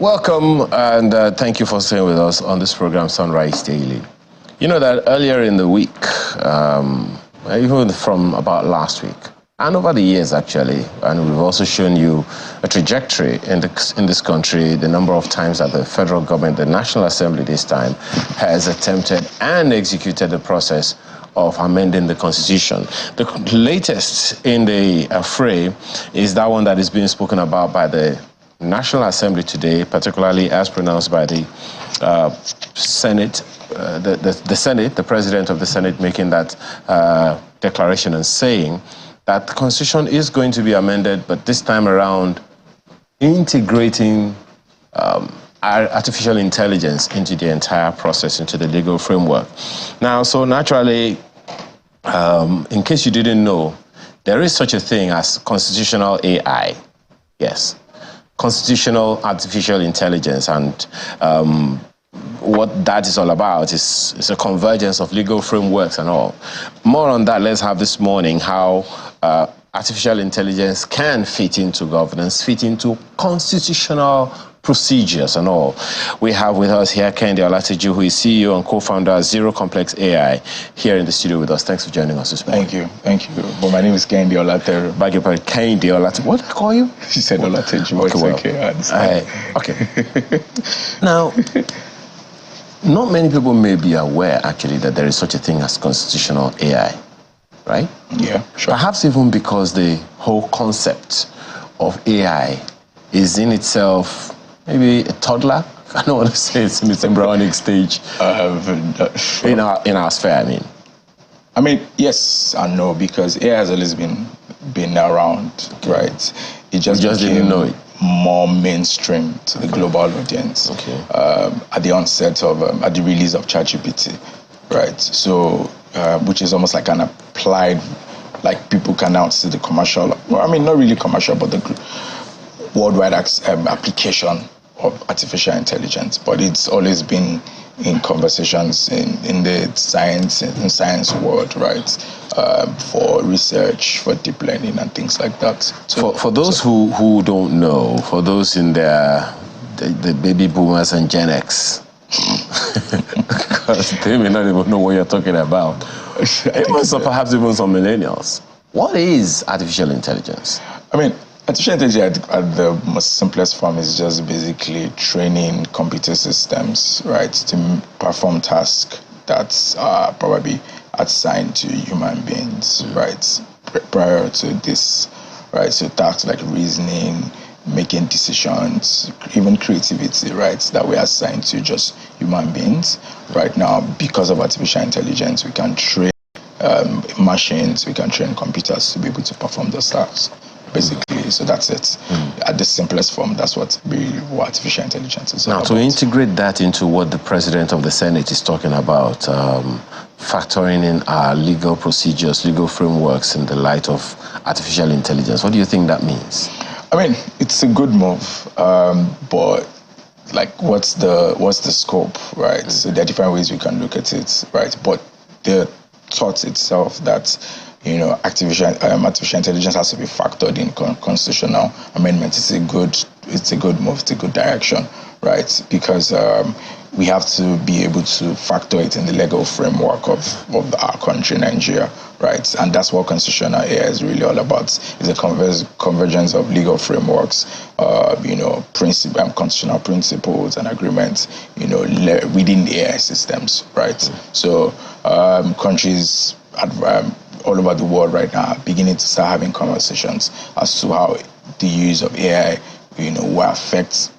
Welcome, and thank you for staying with us on this program, Sunrise Daily. You know that earlier in the week, even from about last week, and over the years actually, and we've also shown you a trajectory in this country, the number of times that the federal government, the National Assembly this time, has attempted and executed the process of amending the Constitution. The latest in the fray is that one that is being spoken about by the National Assembly today, particularly as pronounced by the Senate, the Senate, the President of the Senate making that declaration and saying that the Constitution is going to be amended, but this time around integrating artificial intelligence into the entire process, into the legal framework. Now, so naturally, in case you didn't know, there is such a thing as constitutional AI. Yes. Constitutional artificial intelligence, and what that is all about is a convergence of legal frameworks and all. More on that, let's have this morning how artificial intelligence can fit into governance, fit into constitutional procedures and all. We have with us here Kehinde Olateju, who is CEO and co-founder of Zero Complex AI, here in the studio with us. Thanks for joining us this morning. Thank you. But my name is Kehinde Olateju. Beg your pardon, Kehinde Olateju. What did I call you? She said Olateju. Okay, well, okay, I understand. Okay. Now, not many people may be aware, actually, that there is such a thing as constitutional AI, right? Yeah, sure. Perhaps even because the whole concept of AI is in itself maybe a toddler. I don't want to say it's in its embryonic stage Sure. in our sphere, I mean, yes and no, because AI has always been around, okay, right? It just didn't know it. More mainstream to the global audience. Okay. At the onset of, at the release of ChatGPT, right? So, which is almost like an applied, like people can now see the commercial, well, I mean, not really commercial, but the worldwide application of artificial intelligence, but it's always been in conversations in the science world, right? For research, for deep learning and things like that. So, for those who don't know, for those in the baby boomers and Gen X, because they may not even know what you're talking about. Perhaps even some millennials. What is artificial intelligence? I mean, artificial intelligence at the most simplest form is just basically training computer systems, right, to perform tasks that are probably assigned to human beings, right, prior to this, right? So tasks like reasoning, making decisions, even creativity, right, that we assign to just human beings. Right now, because of artificial intelligence, we can train machines, we can train computers to be able to perform those tasks, basically. So that's it. At the simplest form, that's what artificial intelligence is all about. Now, to integrate that into what the President of the Senate is talking about, factoring in our legal procedures, legal frameworks in the light of artificial intelligence, what do you think that means? I mean, it's a good move, but like, what's the scope, right? So there are different ways we can look at it, right? But the thought itself that, you know, artificial intelligence has to be factored in constitutional amendment. It's a good move. It's a good direction, right? Because we have to be able to factor it in the legal framework of our country, Nigeria, right? And that's what constitutional AI is really all about. It's a convergence of legal frameworks, you know, constitutional principles and agreements, you know, within the AI systems, right? So countries all over the world right now are beginning to start having conversations as to how the use of AI, you know, will affect,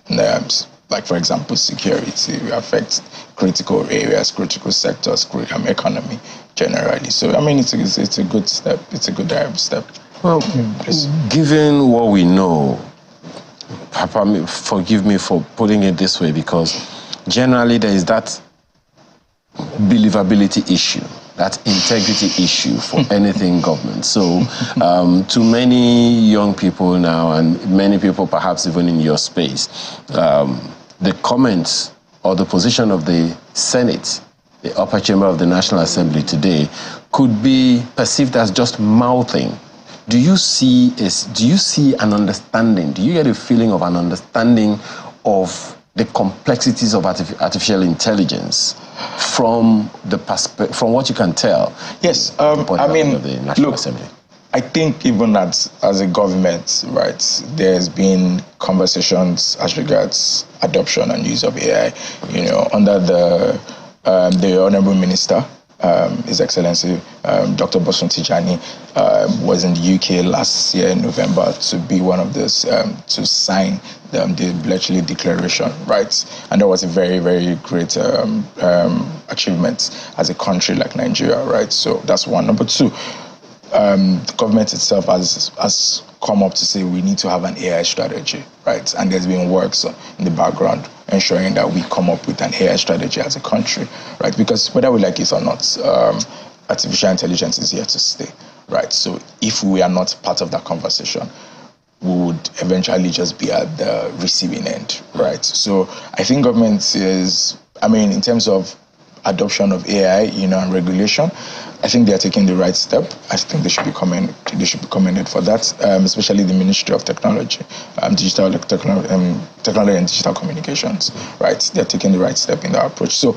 like, for example, security, will affect critical areas, critical sectors, economy generally. So, I mean, it's a good step. It's a good step. Well, given what we know, Papa, forgive me for putting it this way, because generally there is that believability issue, that integrity issue for anything government. So to many young people now, and many people perhaps even in your space, the comments or the position of the Senate, the upper chamber of the National Assembly today, could be perceived as just mouthing. Do you see an understanding? Do you get a feeling of an understanding of the complexities of artificial intelligence from from what you can tell? Yes, I mean, the National Assembly. I think even as a government, right, there's been conversations as regards adoption and use of AI. You know, under the Honourable Minister, His Excellency Dr. Bosun Tijani, was in the UK last year in November to be one of those to sign the Bletchley Declaration, right? And that was a very, very great achievement as a country like Nigeria, right? So that's one. Number two. The government itself has come up to say we need to have an AI strategy, right? And there's been works in the background ensuring that we come up with an AI strategy as a country, right? Because whether we like it or not, artificial intelligence is here to stay, right? So if we are not part of that conversation, we would eventually just be at the receiving end, right? So I think government is, in terms of adoption of AI, and regulation, I think they are taking the right step. I think they should be commended for that, especially the Ministry of Technology, Technology and Digital Communications, right? They're taking the right step in that approach. So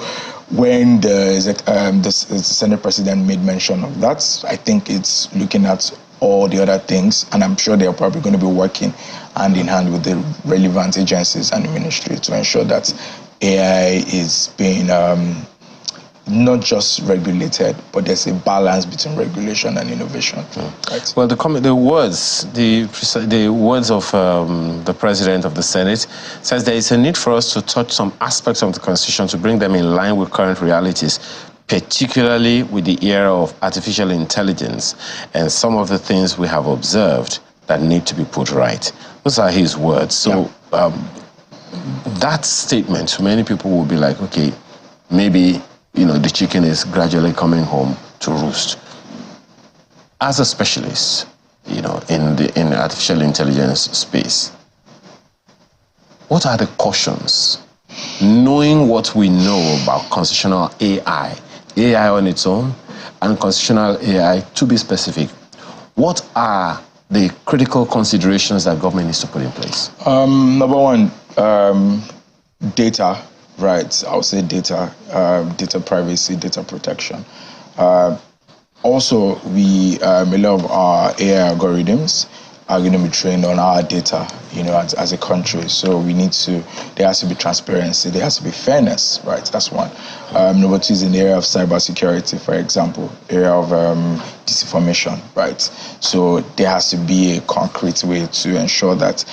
when the Senate President made mention of that, I think it's looking at all the other things, and I'm sure they're probably going to be working hand in hand with the relevant agencies and the ministry to ensure that AI is being not just regulated, but there's a balance between regulation and innovation. Right? Well, the words of the President of the Senate says there is a need for us to touch some aspects of the Constitution to bring them in line with current realities, particularly with the era of artificial intelligence and some of the things we have observed that need to be put right. Those are his words. So that statement, to many people will be like, okay, maybe the chicken is gradually coming home to roost. As a specialist, in the artificial intelligence space, what are the cautions? Knowing what we know about constitutional AI on its own, and constitutional AI, to be specific, what are the critical considerations that government needs to put in place? Number one, data. Right, I would say data privacy, data protection. Also, a lot of our AI algorithms are going to be trained on our data, as a country. So there has to be transparency, there has to be fairness, right? That's one. Number two is in the area of cybersecurity, for example, area of disinformation, right? So there has to be a concrete way to ensure that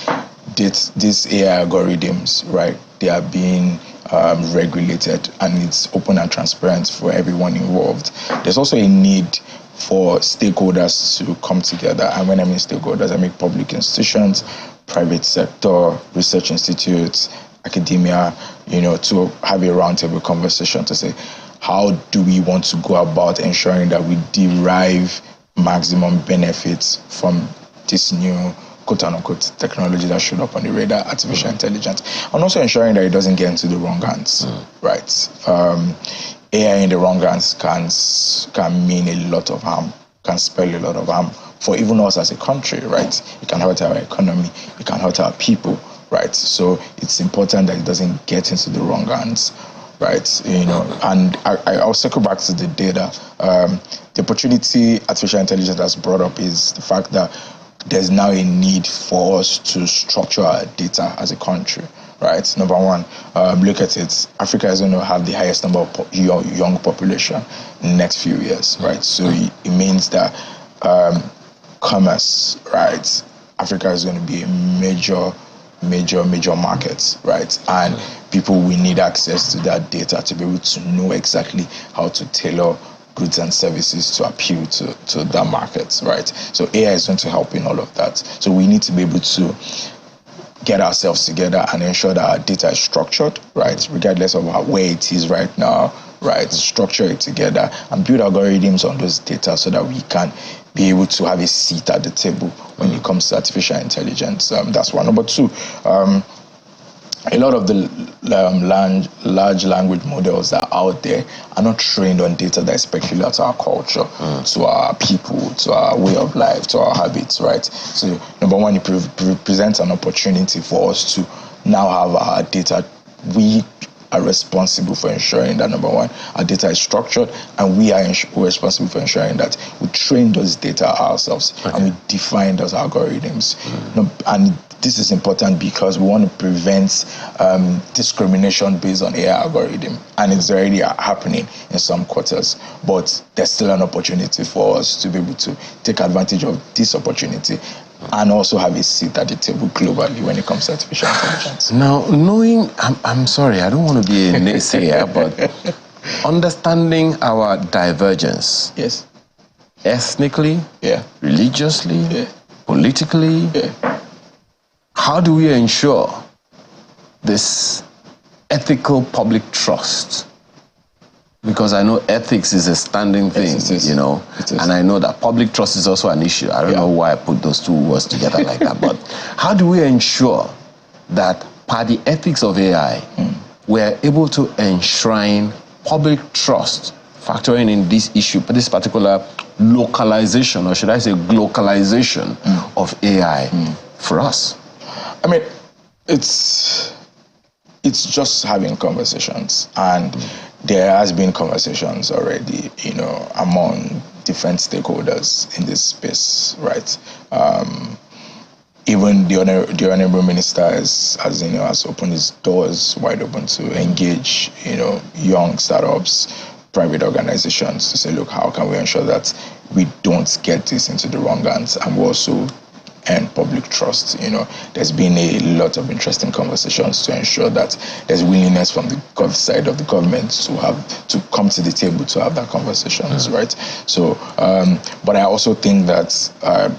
these AI algorithms, right, they are being regulated and it's open and transparent for everyone involved. There's also a need for stakeholders to come together, and when I mean stakeholders, I mean public institutions, private sector, research institutes, academia, to have a roundtable conversation to say, how do we want to go about ensuring that we derive maximum benefits from this new quote-unquote technology that showed up on the radar, artificial intelligence, and also ensuring that it doesn't get into the wrong hands, right? AI in the wrong hands can mean a lot of harm, can spell a lot of harm for even us as a country, right? It can hurt our economy, it can hurt our people, right? So it's important that it doesn't get into the wrong hands, right? And I'll circle back to the data. The opportunity artificial intelligence has brought up is the fact that there's now a need for us to structure our data as a country, right? Number one, look at it. Africa is going to have the highest number of young population in the next few years, right? So it means that commerce, right? Africa is going to be a major market, right? And people will need access to that data to be able to know exactly how to tailor goods and services to appeal to that market, right? So AI is going to help in all of that. So we need to be able to get ourselves together and ensure that our data is structured, right? Regardless of where it is right now, right? Structure it together and build algorithms on those data so that we can be able to have a seat at the table when it comes to artificial intelligence. That's one. Number two, a lot of the large language models that are out there are not trained on data that is peculiar to our culture, to our people, to our way of life, to our habits, right? So number one, it presents an opportunity for us to now have our data, we are responsible for ensuring that, number one, our data is structured, and we are responsible for ensuring that we train those data ourselves, and we define those algorithms. And this is important because we want to prevent discrimination based on AI algorithm, and it's already happening in some quarters, but there's still an opportunity for us to be able to take advantage of this opportunity and also have a seat at the table globally when it comes to artificial intelligence. Now, knowing, I'm sorry, I don't want to be a naysayer, but understanding our divergence, yes, ethnically, religiously, politically, how do we ensure this ethical public trust? Because I know ethics is a standing thing, you know, and I know that public trust is also an issue. I don't know why I put those two words together like that, but how do we ensure that by the ethics of AI, we're able to enshrine public trust, factoring in this issue, this particular localization, or should I say glocalization of AI for us? I mean, it's just having conversations, and there has been conversations already, you know, among different stakeholders in this space, right? Even the honorable minister has opened his doors wide open to engage, you know, young startups, private organizations, to say, look, how can we ensure that we don't get this into the wrong hands, and we also and public trust. You know, there's been a lot of interesting conversations to ensure that there's willingness from the side of the government to come to the table to have that conversations, right? So, but I also think that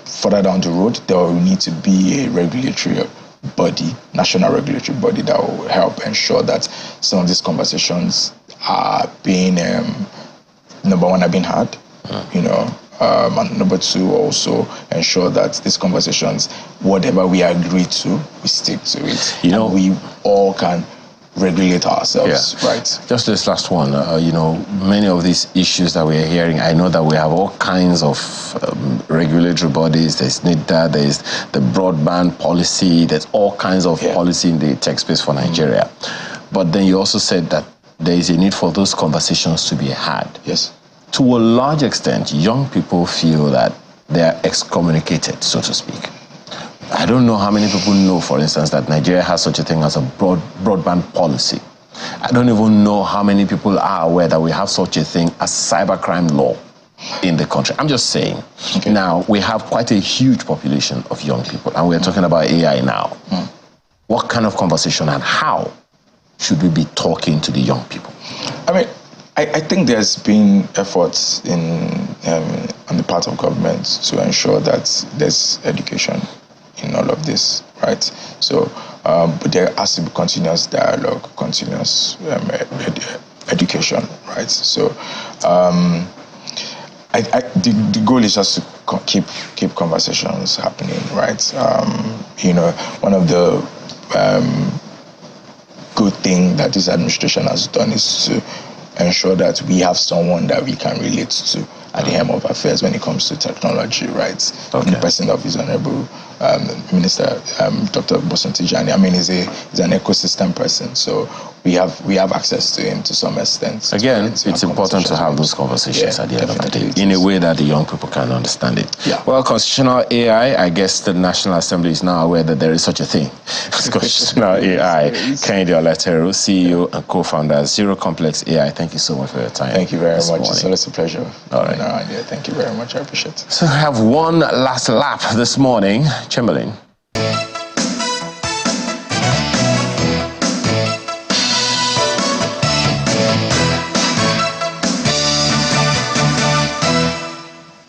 further down the road, there will need to be a regulatory body, national regulatory body, that will help ensure that some of these conversations are being, number one, are being had, you know, and number two, also ensure that these conversations, whatever we agree to, we stick to it. You know, we all can regulate ourselves, right? Just this last one, you know, many of these issues that we're hearing, I know that we have all kinds of regulatory bodies. There's NIDA, there's the broadband policy, there's all kinds of policy in the tech space for Nigeria. But then you also said that there is a need for those conversations to be had. Yes. To a large extent, young people feel that they are excommunicated, so to speak. I don't know how many people know, for instance, that Nigeria has such a thing as a broadband policy. I don't even know how many people are aware that we have such a thing as cybercrime law in the country. I'm just saying. Okay. Now, we have quite a huge population of young people, and we're talking about AI now. What kind of conversation and how should we be talking to the young people? I mean, I think there's been efforts on the part of government to ensure that there's education in all of this, right? So, but there has to be continuous dialogue, continuous education, right? So, the goal is just to keep conversations happening, right? You know, one of the good thing that this administration has done is to ensure that we have someone that we can relate to at the helm of affairs when it comes to technology, right? In the person of his honorable Minister, Dr. Boson Tijani. I mean, he's an ecosystem person, so we have access to him to some extent. Again, it's important to have those conversations at the end of the day, in a way that the young people can understand it. Well, constitutional AI, I guess the National Assembly is now aware that there is such a thing. Constitutional AI. Kehinde Olateru, CEO and co-founder, Zero Complex AI. Thank you so much for your time. Thank you very much. It's always a pleasure. All right. Thank you very much. I appreciate it. So I have one last lap this morning. Chamberlain.